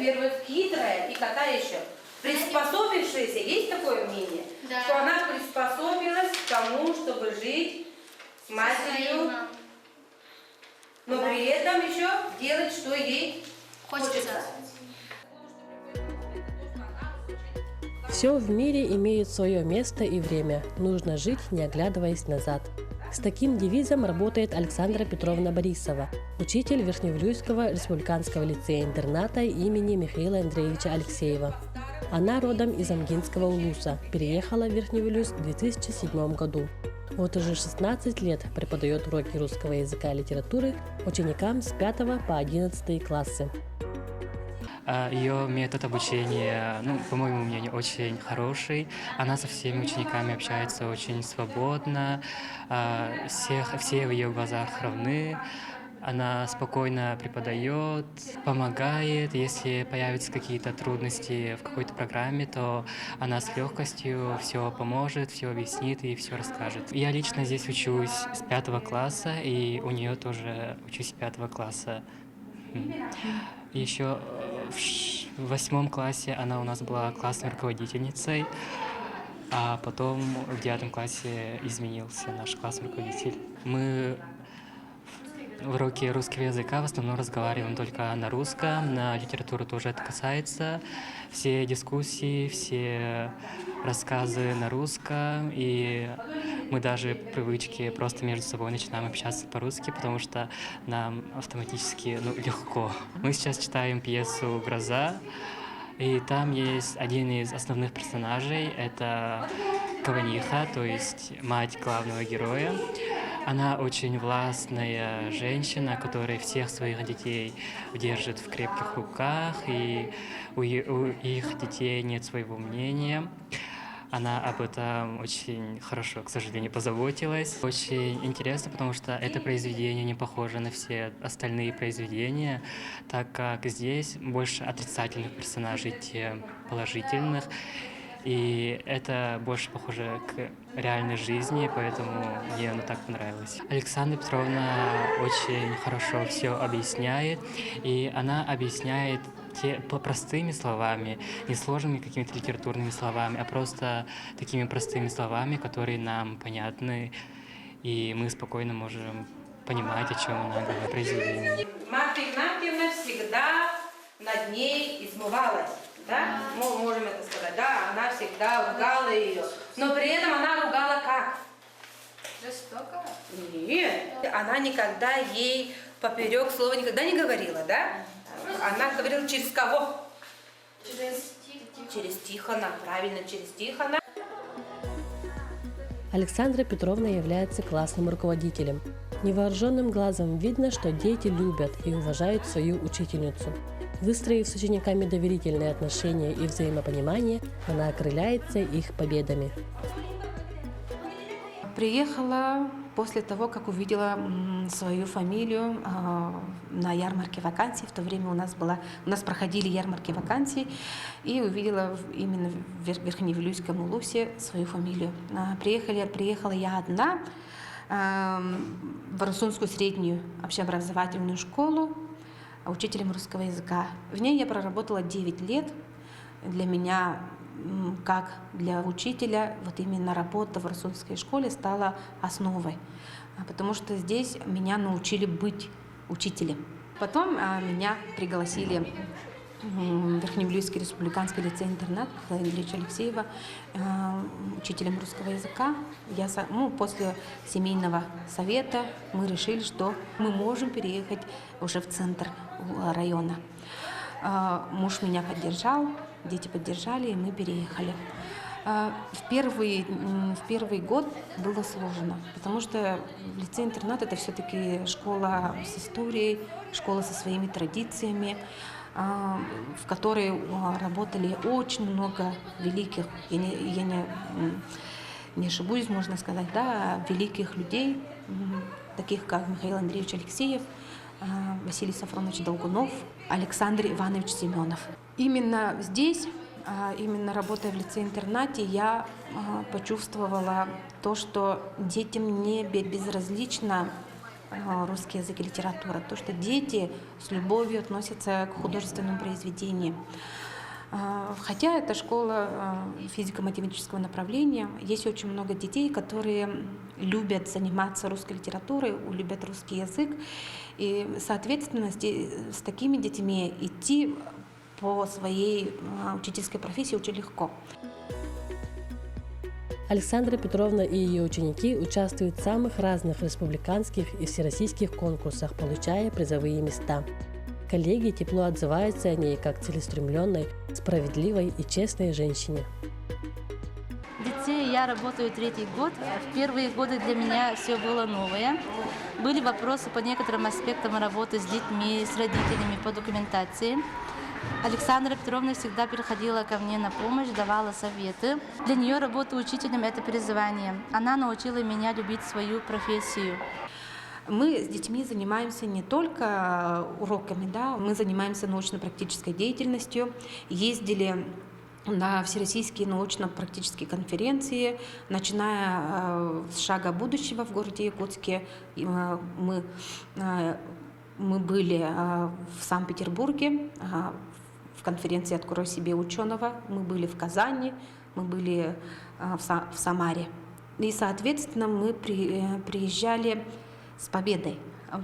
во-первых, хитрая и какая еще? Приспособившаяся, есть такое мнение? Да. Что она приспособилась к тому, чтобы жить с матерью, но при этом еще делать, что ей хочется. Все в мире имеет свое место и время. Нужно жить, не оглядываясь назад. С таким девизом работает Александра Петровна Борисова, учитель Верхневилюйского республиканского лицея-интерната имени Михаила Андреевича Алексеева. Она родом из Амгинского улуса, переехала в Верхневилюйск в 2007 году. Вот уже 16 лет преподает уроки русского языка и литературы ученикам с 5 по 11 классы. Ее метод обучения, по моему мнению, очень хороший. Она со всеми учениками общается очень свободно, все в ее глазах равны. Она спокойно преподает, помогает. Если появятся какие-то трудности в какой-то программе, то она с легкостью все поможет, все объяснит и все расскажет. Я лично здесь учусь с 5 класса, и у нее тоже учусь с 5 класса. Еще в 8 классе она у нас была классной руководительницей, а потом в 9 классе изменился наш классный руководитель. Мы в уроке русского языка в основном разговариваем только на русском, на литературу тоже это касается. Все дискуссии, все рассказы на русском, и мы даже по привычке просто между собой начинаем общаться по-русски, потому что нам автоматически легко. Мы сейчас читаем пьесу «Гроза», и там есть один из основных персонажей, это Каваниха, то есть мать главного героя. Она очень властная женщина, которая всех своих детей держит в крепких руках, и у их детей нет своего мнения. Она об этом очень хорошо, к сожалению, позаботилась. Очень интересно, потому что это произведение не похоже на все остальные произведения, так как здесь больше отрицательных персонажей, чем положительных. И это больше похоже к реальной жизни, поэтому мне оно так понравилось. Александра Петровна очень хорошо все объясняет, и она объясняет простыми словами, не сложными какими-то литературными словами, а просто такими простыми словами, которые нам понятны, и мы спокойно можем понимать, о чем она говорит в произведении. Марта Игнатьевна всегда над ней измывалась. Да? Мы можем это сказать, да, она всегда ругала ее, но при этом она ругала как? Жестоко? Нет, она никогда ей поперек слова никогда не говорила, да? Она говорила через кого? Через Тихона, правильно, через Тихона. Александра Петровна является классным руководителем. Невооруженным глазом видно, что дети любят и уважают свою учительницу. Выстроив с учениками доверительные отношения и взаимопонимание, она окрыляется их победами. Приехала после того, как увидела свою фамилию на ярмарке вакансий. В то время у нас проходили ярмарки вакансий, и увидела именно в Верхневилюйском улусе свою фамилию. Приехала я одна в Арусунскую среднюю общеобразовательную школу учителем русского языка. В ней я проработала 9 лет. Для меня, как для учителя, вот именно работа в Арусунской школе стала основой, потому что здесь меня научили быть учителем. Потом меня пригласили в Верхневилюйский республиканский лицей-интернат Михаила Андреевича Алексеева учителем русского языка. После семейного совета мы решили, что мы можем переехать уже в центр района. Муж меня поддержал, дети поддержали, и мы переехали. В первый год было сложно, потому что лицей-интернат — это все-таки школа с историей, школа со своими традициями, в которой работали очень много великих, я не ошибусь, можно сказать, да, великих людей, таких как Михаил Андреевич Алексеев, Василий Сафронович Долгунов, Александр Иванович Семенов. Именно здесь, именно работая в лицее-интернате, я почувствовала то, что детям не безразлично русский язык и литература, то, что дети с любовью относятся к художественным произведениям. Хотя это школа физико-математического направления, есть очень много детей, которые любят заниматься русской литературой, любят русский язык. И, соответственно, с такими детьми идти по своей учительской профессии очень легко. Александра Петровна и ее ученики участвуют в самых разных республиканских и всероссийских конкурсах, получая призовые места. Коллеги тепло отзываются о ней как целеустремленной, справедливой и честной женщине. Детей я работаю 3-й год. В первые годы для меня все было новое. Были вопросы по некоторым аспектам работы с детьми, с родителями по документации. Александра Петровна всегда приходила ко мне на помощь, давала советы. Для нее работа учителем – это призвание. Она научила меня любить свою профессию. Мы с детьми занимаемся не только уроками, да, мы занимаемся научно-практической деятельностью, ездили на всероссийские научно-практические конференции, начиная с «Шага будущего» в городе Якутске. Мы были в Санкт-Петербурге, в конференции «Открой себе ученого», мы были в Казани, мы были в Самаре. И, соответственно, мы приезжали с победой.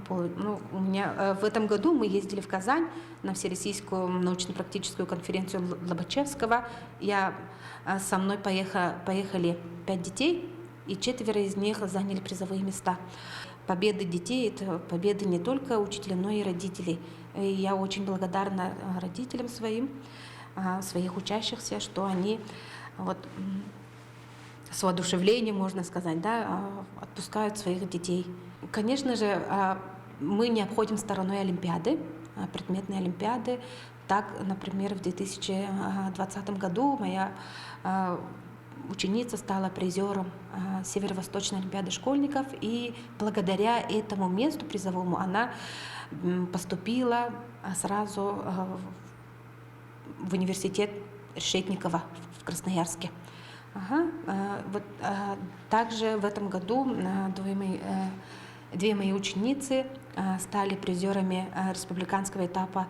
У меня в этом году мы ездили в Казань на всероссийскую научно-практическую конференцию Лобачевского. Со мной поехали 5 детей, и 4 из них заняли призовые места. Победы детей – это победы не только учителей, но и родителей. И я очень благодарна родителям своих учащихся, что они с воодушевлением, можно сказать, да, отпускают своих детей. Конечно же, мы не обходим стороной олимпиады, предметные олимпиады. Так, например, в 2020 году моя ученица стала призером Северо-Восточной олимпиады школьников, и благодаря этому месту призовому она поступила сразу в университет Решетникова в Красноярске. Также в этом году две мои ученицы стали призерами республиканского этапа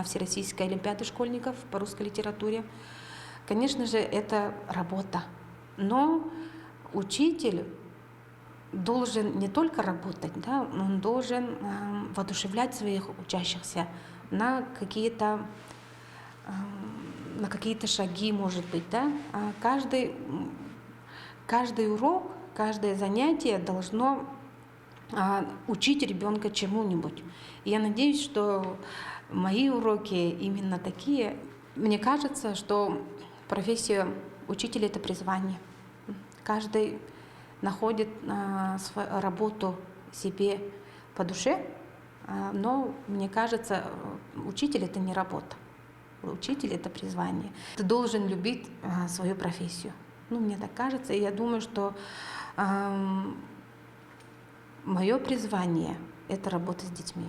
Всероссийской олимпиады школьников по русской литературе. Конечно же, это работа, но учитель должен не только работать, да, он должен воодушевлять своих учащихся на какие-то шаги, может быть, да. Каждый урок, каждое занятие должно учить ребенка чему-нибудь. И я надеюсь, что мои уроки именно такие. Мне кажется, что профессия учителя – это призвание. Каждый находит свою работу себе по душе, но мне кажется, учитель – это не работа. Учитель – это призвание. Ты должен любить свою профессию. Мне так кажется, и я думаю, что мое призвание – это работа с детьми.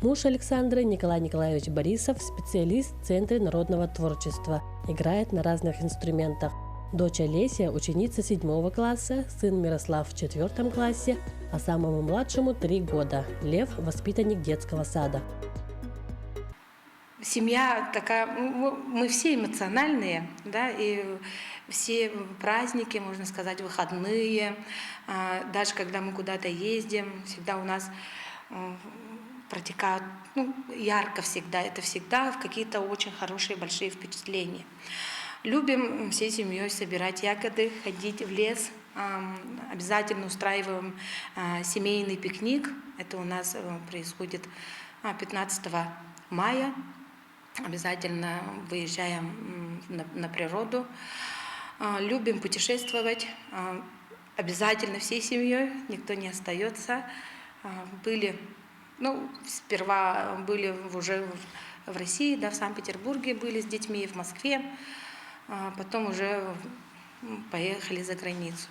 Муж Александры, Николай Николаевич Борисов, специалист в Центре народного творчества, играет на разных инструментах. Дочь Олеся – ученица 7 класса, сын Мирослав в 4 классе, а самому младшему 3 года. Лев – воспитанник детского сада. Семья такая, мы все эмоциональные, да, и все праздники, можно сказать, выходные, даже когда мы куда-то ездим, всегда у нас протекают ярко всегда, это всегда какие-то очень хорошие, большие впечатления. Любим всей семьей собирать ягоды, ходить в лес, обязательно устраиваем семейный пикник, это у нас происходит 15 мая. Обязательно выезжаем на природу, любим путешествовать, обязательно всей семьей, никто не остается. Сперва были уже в России, да, в Санкт-Петербурге были с детьми, в Москве, потом уже поехали за границу.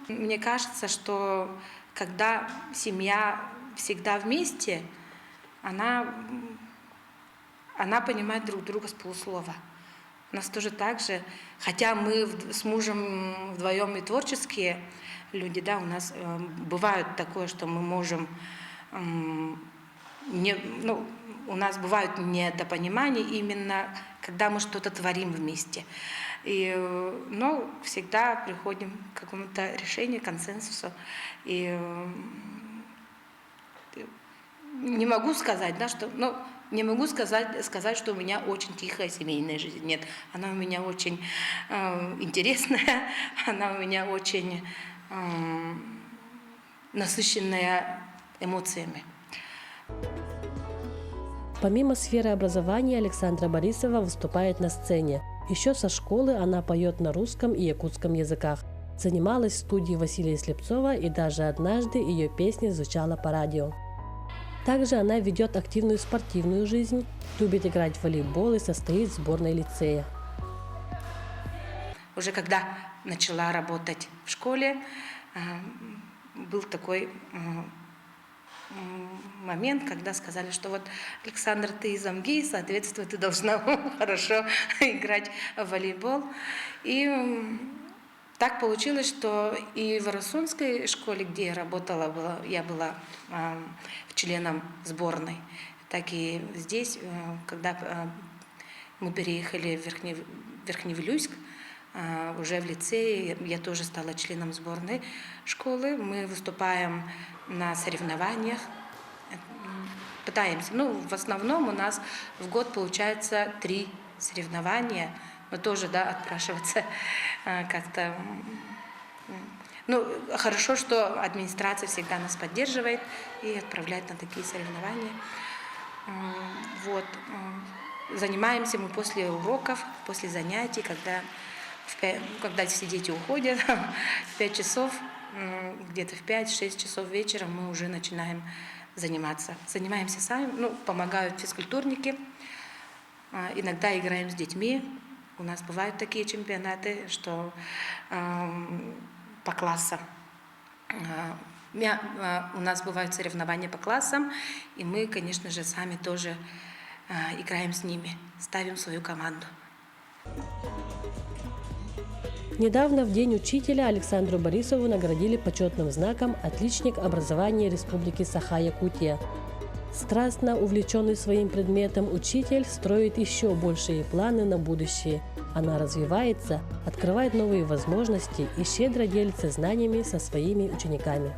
Мне кажется, что когда семья всегда вместе, она понимает друг друга с полуслова. У нас тоже так же, хотя мы с мужем вдвоем и творческие, люди, да, у нас бывает такое, что мы можем у нас бывают недопонимания именно, когда мы что-то творим вместе. Но всегда приходим к какому-то решению, консенсусу. И не могу сказать, да, что, не могу сказать, что у меня очень тихая семейная жизнь. Нет, она у меня очень интересная, она у меня очень насыщенная эмоциями. Помимо сферы образования, Александра Борисова выступает на сцене. Еще со школы она поет на русском и якутском языках. Занималась в студии Василия Слепцова, и даже однажды ее песня звучала по радио. Также она ведет активную спортивную жизнь, любит играть в волейбол и состоит в сборной лицея. Уже когда начала работать в школе, был такой момент, когда сказали, что вот, Александр, ты из Амги, соответственно, ты должна хорошо играть в волейбол. И так получилось, что и в Арасунской школе, где я работала, я была членом сборной, так и здесь, когда мы переехали в Верхневилюйск, уже в лицее, я тоже стала членом сборной школы. Мы выступаем на соревнованиях, пытаемся. В основном у нас в год получается 3 соревнования, но тоже, да, отпрашиваться как-то. Хорошо, что администрация всегда нас поддерживает и отправляет на такие соревнования. Вот. Занимаемся мы после уроков, после занятий, когда все дети уходят, в 5 часов, где-то в 5-6 часов вечера мы уже начинаем заниматься. Занимаемся сами, помогают физкультурники, иногда играем с детьми. У нас бывают такие чемпионаты, что по классам. У нас бывают соревнования по классам, и мы, конечно же, сами тоже играем с ними, ставим свою команду. Недавно в День учителя Александру Борисову наградили почетным знаком «Отличник образования Республики Саха-Якутия». Страстно увлеченный своим предметом учитель строит еще большие планы на будущее. Она развивается, открывает новые возможности и щедро делится знаниями со своими учениками.